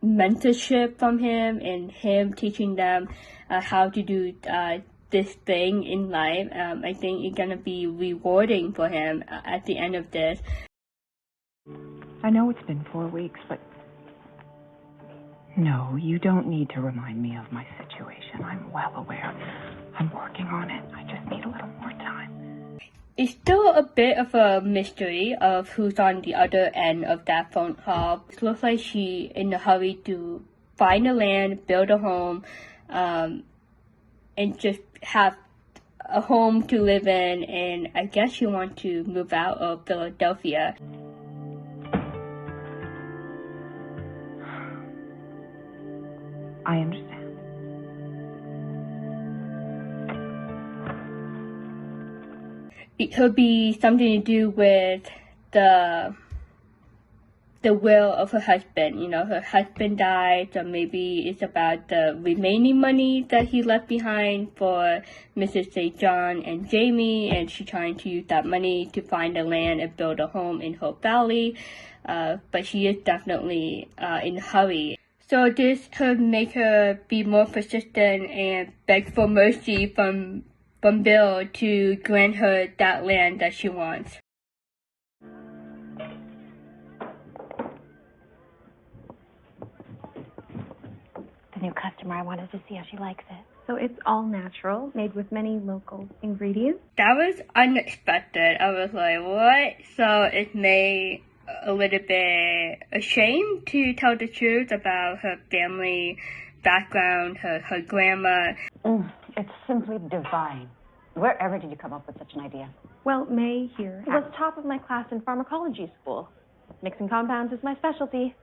[SPEAKER 1] mentorship from him and him teaching them how to do this thing in life. I think it's gonna be rewarding for him at the end of this.
[SPEAKER 3] I know it's been 4 weeks, but... No, you don't need to remind me of my situation. I'm well aware. I'm working on it. I just need a little more time.
[SPEAKER 1] It's still a bit of a mystery of who's on the other end of that phone call. It looks like she's in a hurry to find a land, build a home, and just have a home to live in, and I guess she wants to move out of Philadelphia.
[SPEAKER 3] I understand.
[SPEAKER 1] It could be something to do with the will of her husband. You know, her husband died, so maybe it's about the remaining money that he left behind for Mrs. St. John and Jamie, and she's trying to use that money to find a land and build a home in Hope Valley. But she is definitely in a hurry. So this could make her be more persistent and beg for mercy from Bill to grant her that land that she wants.
[SPEAKER 6] The new customer, I wanted to see how she likes it. So it's all natural, made with many local ingredients.
[SPEAKER 1] That was unexpected. I was like, what? So it made a little bit ashamed to tell the truth about her family background, her grandma.
[SPEAKER 16] It's simply divine. Wherever did you come up with such an idea?
[SPEAKER 6] Well, May here was top of my class in pharmacology school. Mixing compounds is my specialty.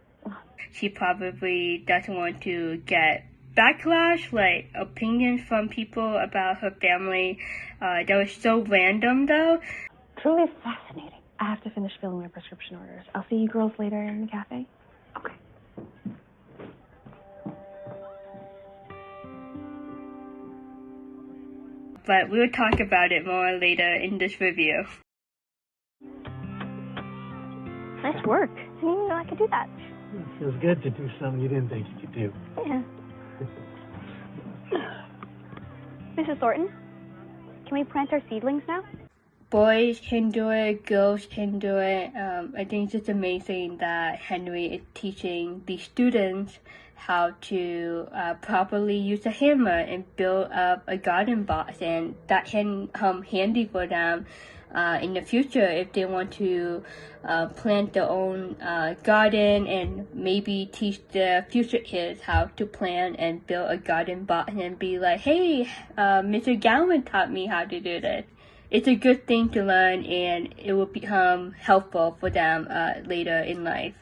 [SPEAKER 1] She probably doesn't want to get backlash, like opinions from people about her family. That was so random, though.
[SPEAKER 16] Truly fascinating.
[SPEAKER 6] I have to finish filling my prescription orders. I'll see you girls later in the cafe. Okay.
[SPEAKER 1] But we'll talk about it more later in this review.
[SPEAKER 8] Nice work. I didn't even know I could do that.
[SPEAKER 5] It feels good to do something you didn't think you could do.
[SPEAKER 8] Yeah. Mrs. Thornton, can we plant our seedlings now?
[SPEAKER 1] Boys can do it, girls can do it. I think it's just amazing that Henry is teaching the students how to properly use a hammer and build up a garden box, and that can come handy for them in the future if they want to plant their own garden, and maybe teach their future kids how to plant and build a garden box and be like, hey, Mr. Gowan taught me how to do this. It's a good thing to learn, and it will become helpful for them later in life.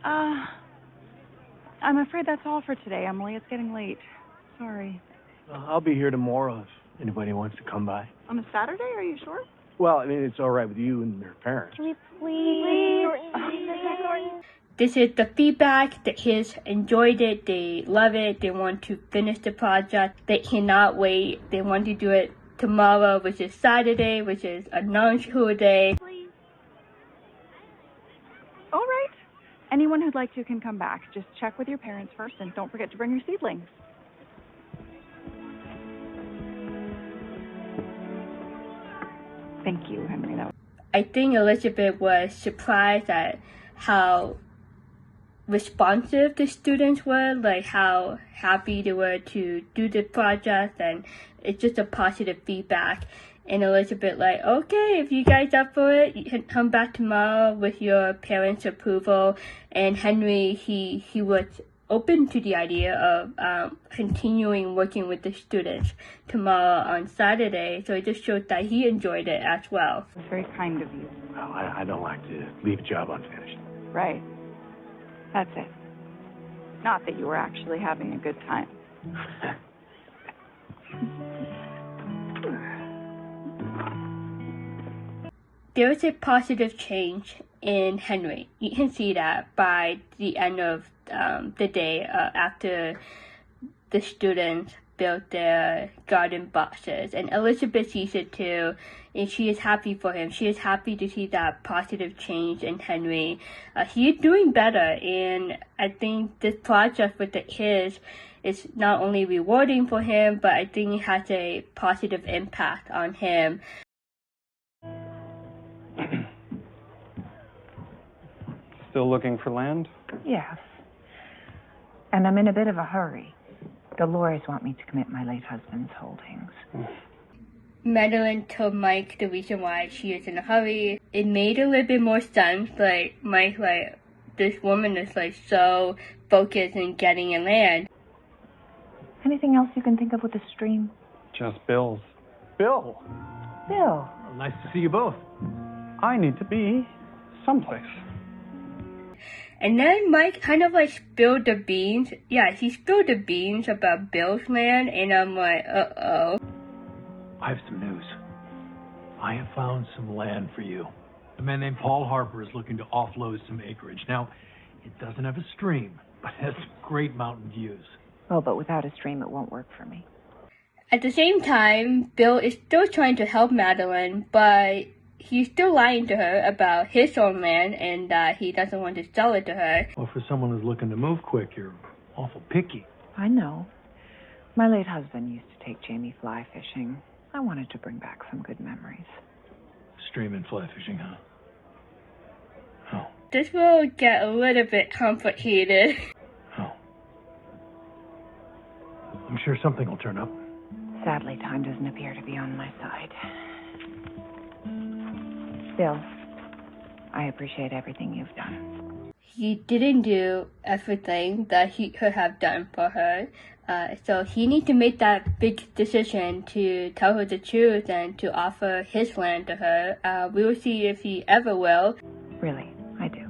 [SPEAKER 7] I'm afraid that's all for today, Emily. It's getting late. Sorry.
[SPEAKER 5] I'll be here tomorrow if anybody wants to come by.
[SPEAKER 7] On a Saturday, are you sure?
[SPEAKER 5] Well, I mean, it's all right with you and their parents.
[SPEAKER 8] Can we please?
[SPEAKER 1] This is the feedback. The kids enjoyed it. They love it. They want to finish the project. They cannot wait. They want to do it tomorrow, which is Saturday, which is a non-school day.
[SPEAKER 7] All right. Anyone who'd like to can come back. Just check with your parents first, and don't forget to bring your seedlings. Thank you, Henry.
[SPEAKER 1] I think Elizabeth was surprised at how responsive the students were, like how happy they were to do the project, and it's just a positive feedback. And Elizabeth like, okay, if you guys up for it, you can come back tomorrow with your parents' approval. And Henry, he was open to the idea of continuing working with the students tomorrow on Saturday. So it just shows that he enjoyed it as well.
[SPEAKER 7] It's very kind of you.
[SPEAKER 5] Well, I don't like to leave a job unfinished.
[SPEAKER 7] Right. That's it. Not that you were actually having a good time.
[SPEAKER 1] There is a positive change in Henry. You can see that by the end of the day after the students built their garden boxes. And Elizabeth sees it too, and she is happy for him. She is happy to see that positive change in Henry. He is doing better, and I think this project with the kids is not only rewarding for him, but I think it has a positive impact on him.
[SPEAKER 13] Still looking for land?
[SPEAKER 3] Yes. And I'm in a bit of a hurry. The lawyers want me to commit my late husband's holdings.
[SPEAKER 1] Madeline told Mike the reason why she is in a hurry. It made a little bit more sense. Like, Mike, like, this woman is, like, so focused in getting a land.
[SPEAKER 3] Anything else you can think of with the stream?
[SPEAKER 13] Just bills.
[SPEAKER 2] Bill.
[SPEAKER 3] Bill.
[SPEAKER 2] Well, nice to see you both.
[SPEAKER 13] I need to be someplace.
[SPEAKER 1] And then Mike kind of like spilled the beans. Yeah, he spilled the beans about Bill's land, and I'm like, uh-oh.
[SPEAKER 2] I have some news. I have found some land for you. A man named Paul Harper is looking to offload some acreage. Now, it doesn't have a stream, but it has great mountain views.
[SPEAKER 3] Oh, but without a stream, it won't work for me.
[SPEAKER 1] At the same time, Bill is still trying to help Madeline, but he's still lying to her about his own land and that he doesn't want to sell it to her.
[SPEAKER 2] Well, for someone who's looking to move quick, you're awful picky.
[SPEAKER 3] I know. My late husband used to take Jamie fly fishing. I wanted to bring back some good memories.
[SPEAKER 2] Stream and fly fishing, huh? Oh.
[SPEAKER 1] This will get a little bit complicated.
[SPEAKER 2] Oh. I'm sure something will turn up.
[SPEAKER 3] Sadly, time doesn't appear to be on my side. Bill, I appreciate everything you've done.
[SPEAKER 1] He didn't do everything that he could have done for her. So he needs to make that big decision to tell her the truth and to offer his land to her. We will see if he ever will.
[SPEAKER 3] Really, I do.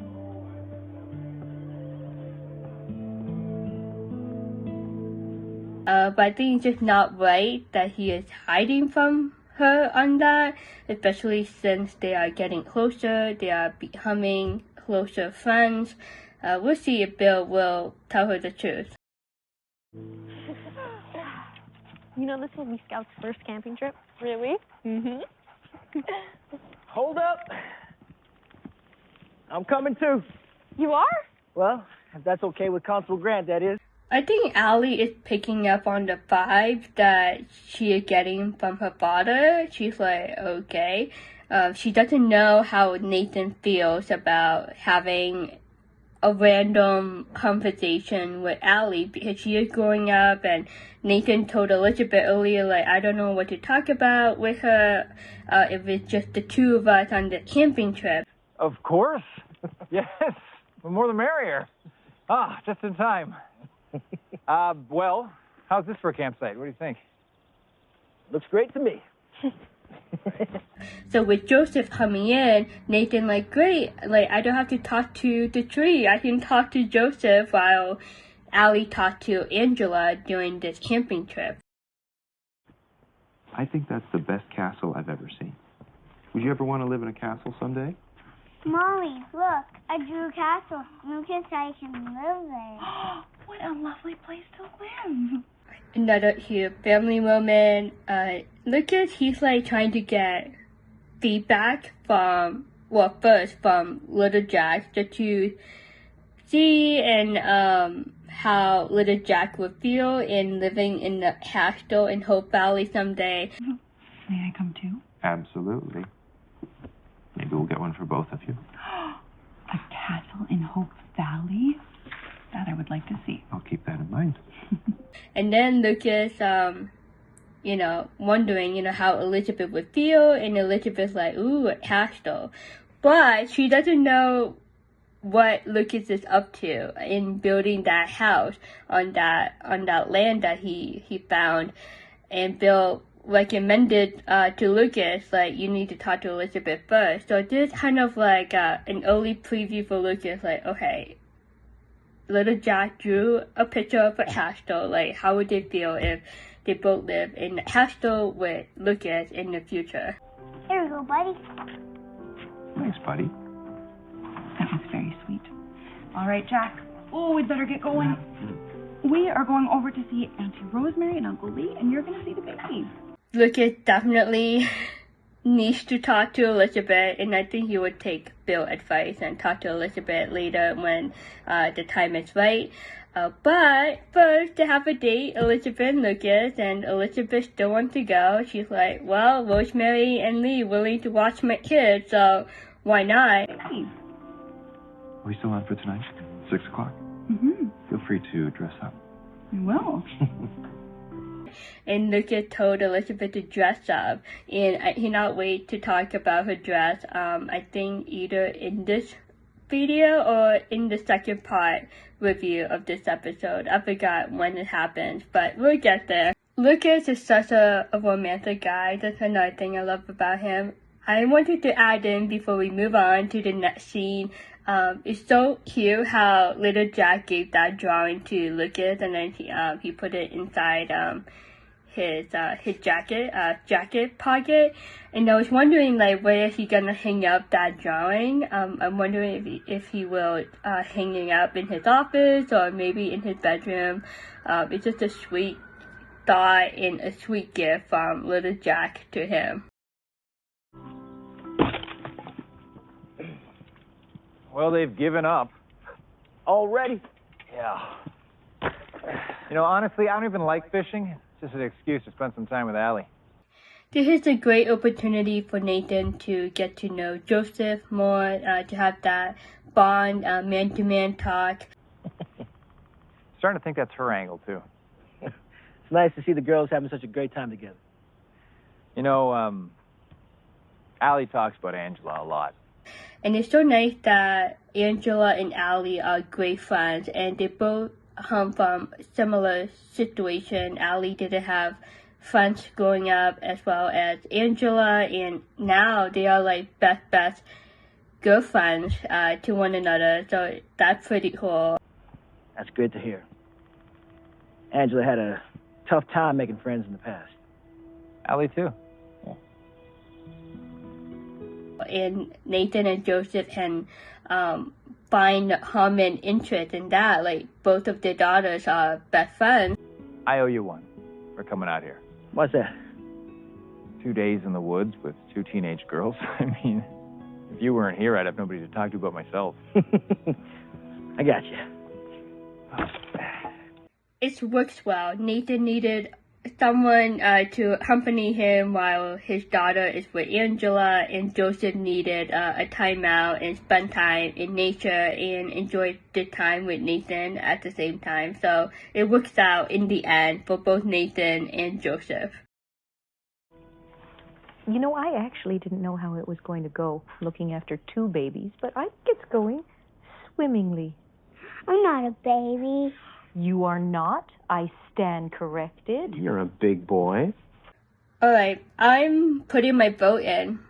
[SPEAKER 1] But I think it's just not right that he is hiding from her on that, especially since they are getting closer, they are becoming closer friends. We'll see if Bill will tell her the truth.
[SPEAKER 11] You know, this will be Scout's first camping trip. Really? Mm-hmm.
[SPEAKER 10] Hold up. I'm coming too.
[SPEAKER 11] You are?
[SPEAKER 10] Well, if that's okay with Constable Grant, that is.
[SPEAKER 1] I think Allie is picking up on the vibe that she is getting from her father. She's like, okay. She doesn't know how Nathan feels about having a random conversation with Allie because she is growing up, and Nathan told Elizabeth earlier, like, I don't know what to talk about with her if it's just the two of us on the camping trip.
[SPEAKER 15] Of course. Yes. The more the merrier. Ah, just in time. Well, how's this for a campsite? What do you think?
[SPEAKER 10] Looks great to me.
[SPEAKER 1] So with Joseph coming in, Nathan like, great, like I don't have to talk to the tree. I can talk to Joseph while Allie talked to Angela during this camping trip.
[SPEAKER 14] I think that's the best castle I've ever seen. Would you ever want to live in a castle someday?
[SPEAKER 9] Mommy, look, I drew a castle. Lucas, I can live there.
[SPEAKER 7] What a lovely place to live.
[SPEAKER 1] Another cute family moment. Lucas, he's like trying to get feedback from, well, first from Little Jack, just to see and how Little Jack would feel in living in the castle in Hope Valley someday.
[SPEAKER 3] May I come too?
[SPEAKER 14] Absolutely. Maybe we'll get one for both of you.
[SPEAKER 3] A castle in Hope Valley? That I would like to see.
[SPEAKER 14] I'll keep that in mind.
[SPEAKER 1] And then Lucas, wondering, how Elizabeth would feel, and Elizabeth's like, ooh, a castle. But she doesn't know what Lucas is up to in building that house on that land that he found. And Bill recommended to Lucas, like, you need to talk to Elizabeth first. So this is kind of like an early preview for Lucas, like, okay, Little Jack drew a picture of a castle, like, how would they feel if they both live in a castle with Lucas in the future?
[SPEAKER 9] Here we go, buddy.
[SPEAKER 14] Thanks, buddy.
[SPEAKER 7] That was very sweet. All right, Jack. Oh, we'd better get going. We are going over to see Auntie Rosemary and Uncle Lee, and you're going to see the babies.
[SPEAKER 1] Lucas definitely needs to talk to Elizabeth, and I think he would take Bill's advice and talk to Elizabeth later when the time is right. But first, to have a date, Elizabeth and Lucas, and Elizabeth still wants to go. She's like, well, Rosemary and Lee willing to watch my kids, so why not?
[SPEAKER 14] Are we still on for tonight? 6 o'clock?
[SPEAKER 7] Mm-hmm.
[SPEAKER 14] Feel free to dress up.
[SPEAKER 7] I will.
[SPEAKER 1] And Lucas told Elizabeth to dress up, and I cannot wait to talk about her dress. I think either in this video or in the second part review of this episode. I forgot when it happens, but we'll get there. Lucas is such a romantic guy. That's another thing I love about him. I wanted to add in before we move on to the next scene. It's so cute how little Jack gave that drawing to Lucas, and then he put it inside his jacket pocket. And I was wondering, like, where is he gonna hang up that drawing? I'm wondering if he will hang it up in his office or maybe in his bedroom. It's just a sweet thought and a sweet gift from little Jack to him.
[SPEAKER 15] Well, they've given up.
[SPEAKER 10] Already?
[SPEAKER 15] Yeah. You know, honestly, I don't even like fishing. It's just an excuse to spend some time with Allie.
[SPEAKER 1] This is a great opportunity for Nathan to get to know Joseph more, to have that bond, man-to-man talk.
[SPEAKER 15] Starting to think that's her angle, too.
[SPEAKER 10] It's nice to see the girls having such a great time together.
[SPEAKER 15] You know, Allie talks about Angela a lot.
[SPEAKER 1] And it's so nice that Angela and Allie are great friends, and they both come from similar situation. Allie didn't have friends growing up as well as Angela, and now they are like best girlfriends to one another. So that's pretty cool.
[SPEAKER 10] That's good to hear. Angela had a tough time making friends in the past.
[SPEAKER 15] Allie too.
[SPEAKER 1] And Nathan and Joseph can find common interest in that. Like, both of their daughters are best friends.
[SPEAKER 15] I owe you one for coming out here.
[SPEAKER 10] What's that?
[SPEAKER 15] 2 days in the woods with 2 teenage girls. I mean, if you weren't here, I'd have nobody to talk to but myself.
[SPEAKER 10] I got you.
[SPEAKER 1] It works well. Nathan needed someone to accompany him while his daughter is with Angela, and Joseph needed a timeout and spend time in nature and enjoy the time with Nathan at the same time. So it works out in the end for both Nathan and Joseph.
[SPEAKER 6] You know, I actually didn't know how it was going to go looking after 2 babies, but I think it's going swimmingly.
[SPEAKER 9] I'm not a baby.
[SPEAKER 6] You are not. I stand corrected.
[SPEAKER 5] You're a big boy.
[SPEAKER 1] Alright, I'm putting my vote in.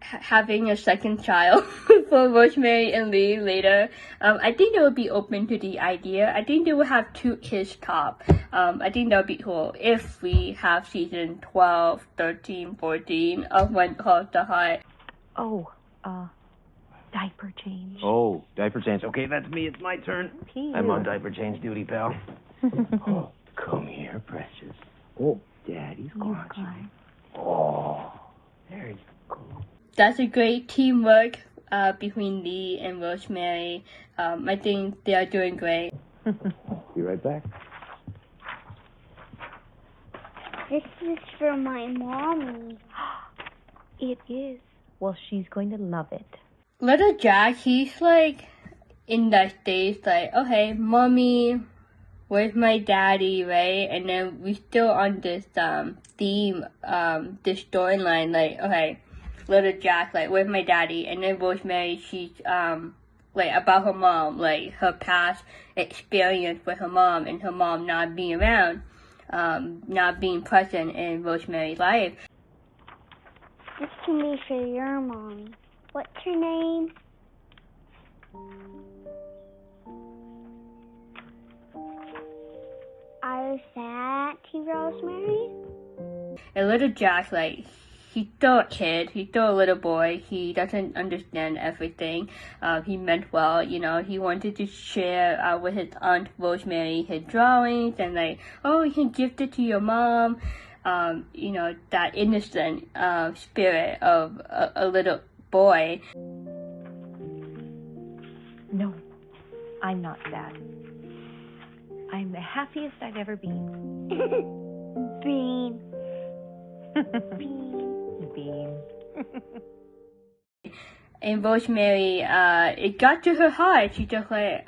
[SPEAKER 1] Having a second child for Rosemary and Lee later. I think they will be open to the idea. I think they will have 2 kids top. I think that would be cool if we have season 12, 13, 14 of When Calls the Heart.
[SPEAKER 6] Oh, diaper change.
[SPEAKER 5] Oh, diaper change. Okay, that's me. It's my turn.
[SPEAKER 6] Pee.
[SPEAKER 5] I'm on diaper change duty, pal. Oh, come here, precious. Oh, Daddy's watching. Oh, there you go.
[SPEAKER 1] That's a great teamwork between Lee and Rosemary. I think they are doing great.
[SPEAKER 5] Be right back.
[SPEAKER 9] This is for my mommy.
[SPEAKER 6] It is. Well, she's going to love it.
[SPEAKER 1] Little Jack, he's like in that stage, like, okay, mommy, where's my daddy, right? And then we still on this theme, this storyline, like, okay, little Jack, like, where's my daddy? And then Rosemary, she's like about her mom, like her past experience with her mom and her mom not being around, not being present in Rosemary's life.
[SPEAKER 9] This can be for your mom. What's her name? Are you sad, Auntie Rosemary?
[SPEAKER 1] And little Jack, like, he's still a kid, he's still a little boy, he doesn't understand everything. He meant well, you know, he wanted to share with his Aunt Rosemary his drawings and like, oh, you can gift it to your mom. You know, that innocent spirit of a little boy.
[SPEAKER 6] No, I'm not sad. I'm the happiest I've ever been.
[SPEAKER 9] Bean.
[SPEAKER 6] Bean.
[SPEAKER 1] And Rosemary, it got to her heart. She just like,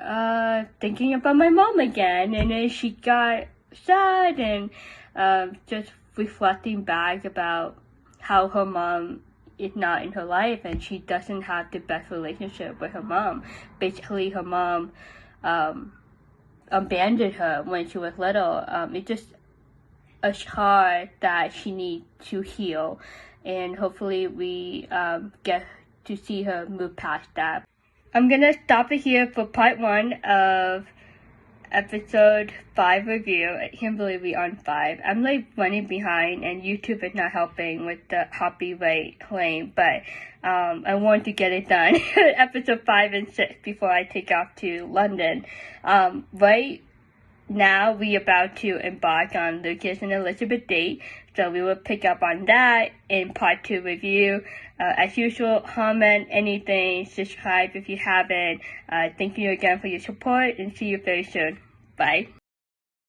[SPEAKER 1] thinking about my mom again. And then she got sad and just reflecting back about how her mom is not in her life and she doesn't have the best relationship with her mom. Basically, her mom abandoned her when she was little. It's just a scar that she needs to heal. And hopefully we get to see her move past that. I'm gonna stop it here for part 1 of episode 5 review. I can't believe we're on 5. I'm like running behind and YouTube is not helping with the copyright claim, but I want to get it done. Episode 5 and 6 before I take off to London. Right now we about to embark on Lucas and Elizabeth date, so we will pick up on that in part 2 review. As usual, comment anything, subscribe if you haven't. Thank you again for your support and see you very soon. Bye.